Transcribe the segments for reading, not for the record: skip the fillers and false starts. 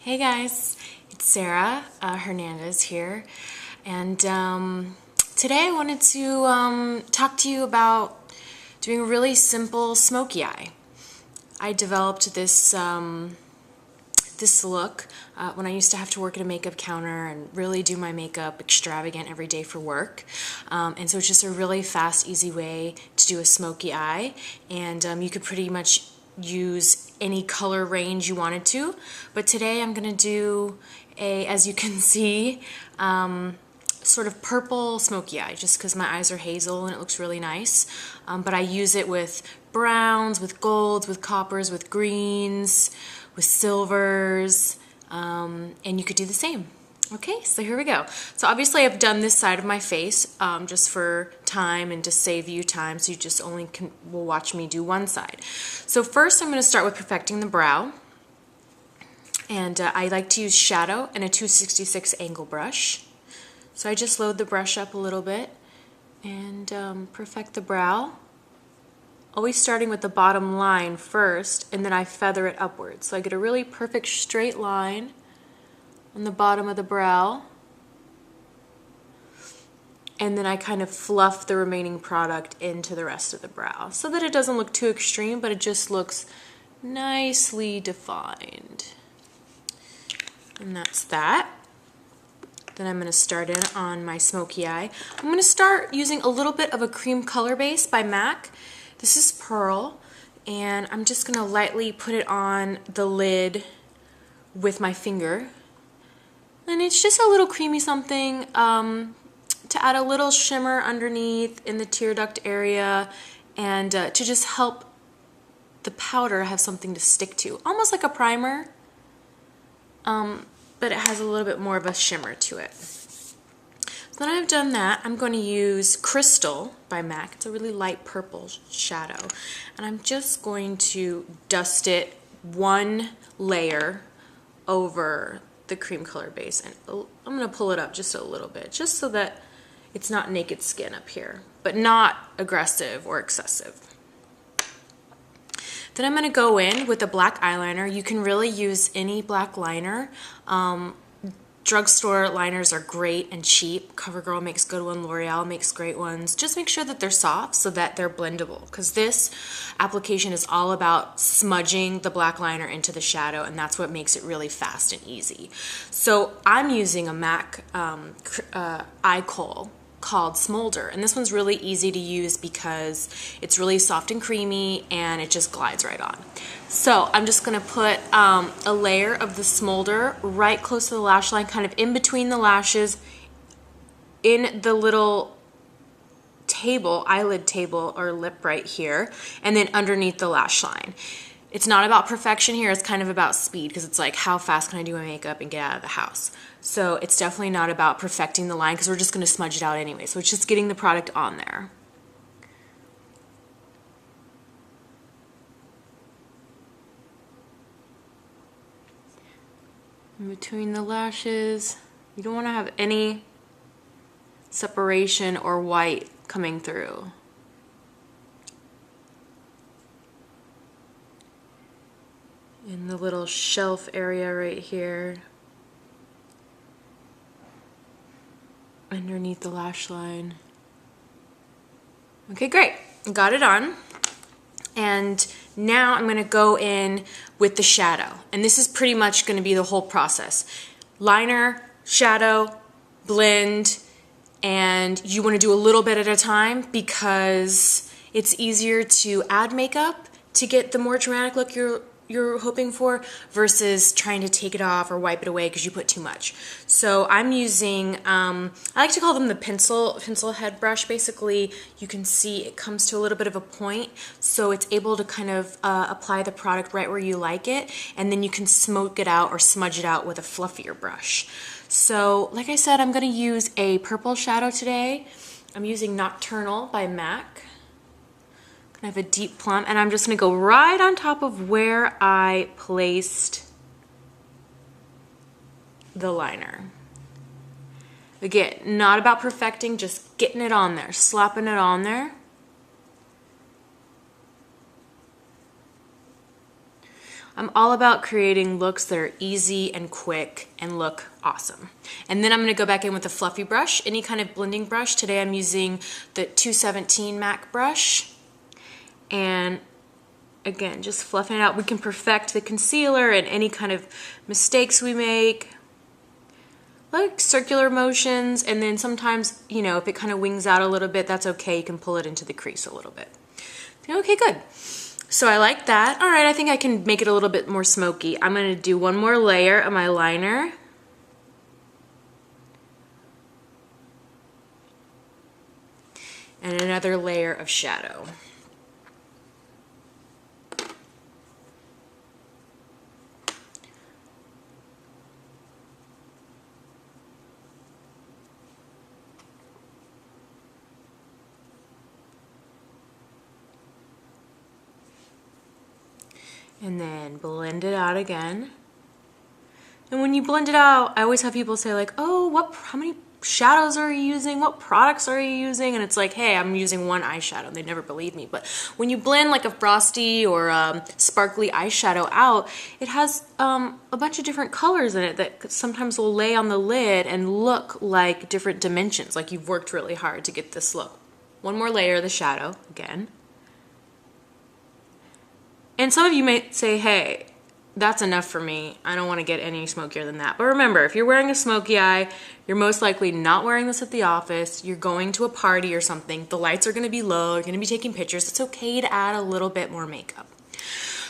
Hey guys, it's Sarah Hernandez here, and today I wanted to talk to you about doing a really simple smokey eye. I developed this this look when I used to have to work at a makeup counter and really do my makeup extravagant every day for work, and so it's just a really fast, easy way to do a smokey eye, and you could pretty much use any color range you wanted to, but today I'm gonna do as you can see, sort of purple smokey eye, just because my eyes are hazel and it looks really nice. But I use it with browns, with golds, with coppers, with greens, with silvers, and you could do the same. Okay, so here we go. So obviously I've done this side of my face just for time and to save you time, so you just only will watch me do one side. So first I'm going to start with perfecting the brow. And I like to use shadow and a 266 angle brush. So I just load the brush up a little bit and perfect the brow. Always starting with the bottom line first, and then I feather it upwards. So I get a really perfect straight line on the bottom of the brow, and then I kind of fluff the remaining product into the rest of the brow so that it doesn't look too extreme, but it just looks nicely defined. And that's that. Then I'm going to start in on my smokey eye. I'm going to start using a little bit of a cream color base by M.A.C. This is Pearl, and I'm just going to lightly put it on the lid with my finger. And it's just a little creamy something to add a little shimmer underneath in the tear duct area, and to just help the powder have something to stick to. Almost like a primer, but it has a little bit more of a shimmer to it. So then I've done that, I'm going to use Crystal by M.A.C. It's a really light purple shadow. And I'm just going to dust it one layer over the cream color base, and I'm going to pull it up just a little bit, just so that it's not naked skin up here, but not aggressive or excessive. Then I'm going to go in with a black eyeliner. You can really use any black liner. Drugstore liners are great and cheap. CoverGirl makes good ones, L'Oreal makes great ones. Just make sure that they're soft so that they're blendable, because this application is all about smudging the black liner into the shadow, and that's what makes it really fast and easy. So I'm using a M.A.C. eye kohl called Smolder, and this one's really easy to use because it's really soft and creamy and it just glides right on. So I'm just going to put a layer of the Smolder right close to the lash line, kind of in between the lashes, in the little table, eyelid table or lip right here, and then underneath the lash line. It's not about perfection here, it's kind of about speed, because it's like, how fast can I do my makeup and get out of the house? So it's definitely not about perfecting the line, because we're just going to smudge it out anyway. So it's just getting the product on there. In between the lashes, you don't want to have any separation or white coming through. In the little shelf area right here, underneath the lash line. Okay, great, got it on. And now I'm gonna go in with the shadow. And this is pretty much gonna be the whole process. Liner, shadow, blend, and you wanna do a little bit at a time because it's easier to add makeup to get the more dramatic look you're hoping for, versus trying to take it off or wipe it away because you put too much. So I'm using, I like to call them the pencil head brush. Basically, you can see it comes to a little bit of a point, so it's able to kind of apply the product right where you like it, and then you can smoke it out or smudge it out with a fluffier brush. So like I said, I'm going to use a purple shadow today. I'm using Nocturnal by M.A.C. I have a deep plum, and I'm just going to go right on top of where I placed the liner. Again, not about perfecting, just getting it on there, slapping it on there. I'm all about creating looks that are easy and quick and look awesome. And then I'm gonna go back in with a fluffy brush, any kind of blending brush. Today I'm using the 217 MAC brush. And again, just fluffing it out. We can perfect the concealer and any kind of mistakes we make, like circular motions, and then sometimes, you know, if it kind of wings out a little bit, that's okay. You can pull it into the crease a little bit. Okay, good. So I like that. All right, I think I can make it a little bit more smoky. I'm gonna do one more layer of my liner. And another layer of shadow. And then blend it out again. And when you blend it out, I always have people say like, oh, how many shadows are you using? What products are you using? And it's like, hey, I'm using one eyeshadow. They never believe me. But when you blend like a frosty or sparkly eyeshadow out, it has a bunch of different colors in it that sometimes will lay on the lid and look like different dimensions, like you've worked really hard to get this look. One more layer of the shadow again. And some of you may say, hey, that's enough for me. I don't want to get any smokier than that. But remember, if you're wearing a smoky eye, you're most likely not wearing this at the office. You're going to a party or something. The lights are going to be low. You're going to be taking pictures. It's okay to add a little bit more makeup.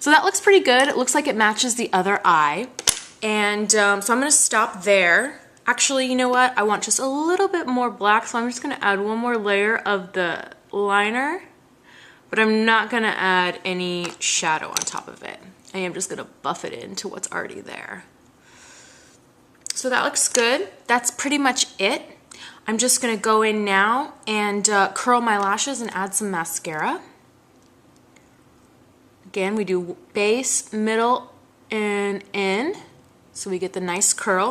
So that looks pretty good. It looks like it matches the other eye. And so I'm going to stop there. Actually, you know what? I want just a little bit more black, so I'm just going to add one more layer of the liner. But I'm not gonna add any shadow on top of it. I am just gonna buff it into what's already there. So that looks good. That's pretty much it. I'm just gonna go in now and curl my lashes and add some mascara. Again, we do base, middle, and in, so we get the nice curl.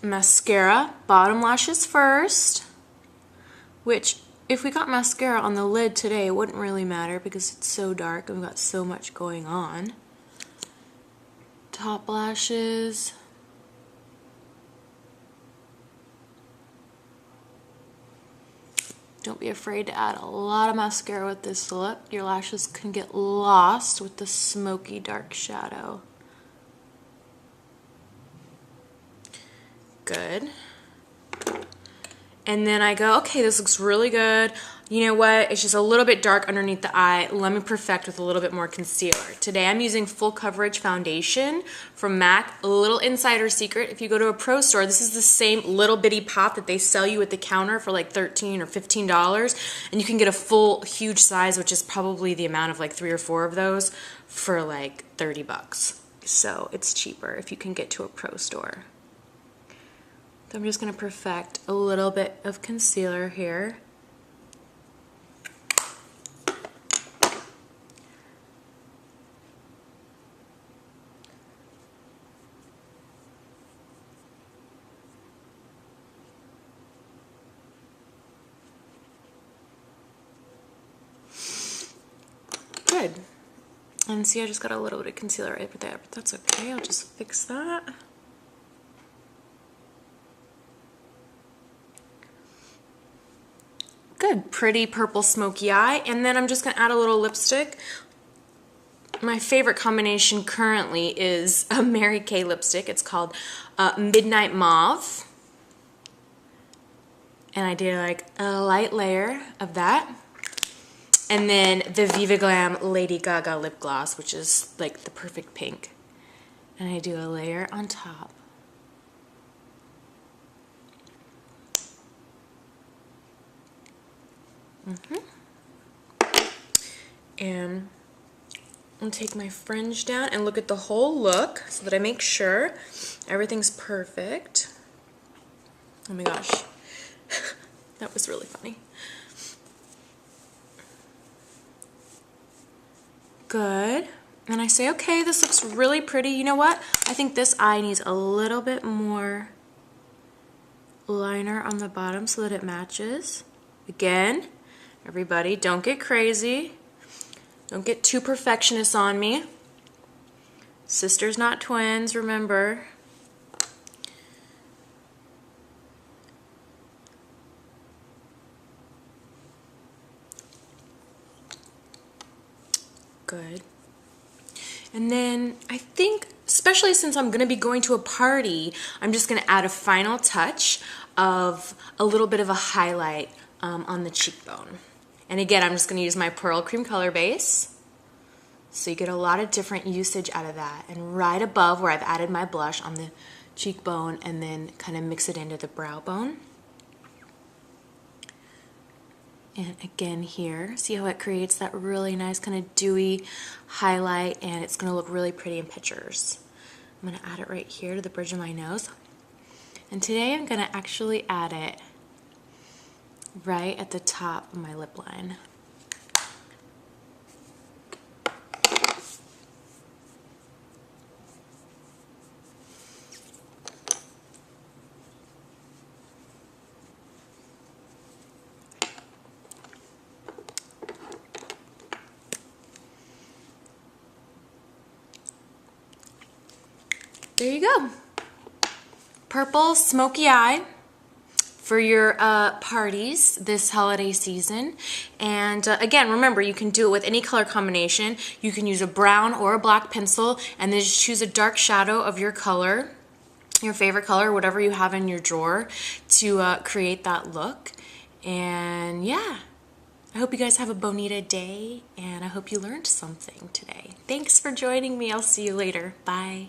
Mascara, bottom lashes first, which if we got mascara on the lid today, it wouldn't really matter because it's so dark and we've got so much going on. Top lashes. Don't be afraid to add a lot of mascara with this look. Your lashes can get lost with the smoky dark shadow. Good. And then I go, okay, this looks really good. You know what? It's just a little bit dark underneath the eye. Let me perfect with a little bit more concealer. Today I'm using Full Coverage Foundation from MAC. A little insider secret, if you go to a pro store, this is the same little bitty pop that they sell you at the counter for like $13 or $15. And you can get a full, huge size, which is probably the amount of like 3 or 4 of those for like 30 bucks. So it's cheaper if you can get to a pro store. So I'm just going to perfect a little bit of concealer here. Good. And see, I just got a little bit of concealer right there, but that's okay. I'll just fix that. Good, pretty purple smoky eye. And then I'm just gonna add a little lipstick. My favorite combination currently is a Mary Kay lipstick. It's called Midnight Mauve. And I did like a light layer of that. And then the Viva Glam Lady Gaga lip gloss, which is like the perfect pink. And I do a layer on top. And I'll take my fringe down and look at the whole look so that I make sure everything's perfect. Oh my gosh, that was really funny. Good. And I say, okay, this looks really pretty. You know what? I think this eye needs a little bit more liner on the bottom so that it matches. Again, everybody, don't get crazy. Don't get too perfectionist on me. Sisters, not twins, remember. Good. And then I think, especially since I'm gonna be going to a party, I'm just gonna add a final touch of a little bit of a highlight on the cheekbone. And again, I'm just gonna use my Pearl Cream Color Base. So you get a lot of different usage out of that. And right above where I've added my blush on the cheekbone, and then kind of mix it into the brow bone. And again here, see how it creates that really nice kind of dewy highlight, and it's gonna look really pretty in pictures. I'm gonna add it right here to the bridge of my nose. And today I'm gonna actually add it right at the top of my lip line. There you go. Purple Smokey Eye for your parties this holiday season. And again, remember, you can do it with any color combination. You can use a brown or a black pencil and then just choose a dark shadow of your color, your favorite color, whatever you have in your drawer, to create that look. And yeah, I hope you guys have a bonita day, and I hope you learned something today. Thanks for joining me. I'll see you later. Bye.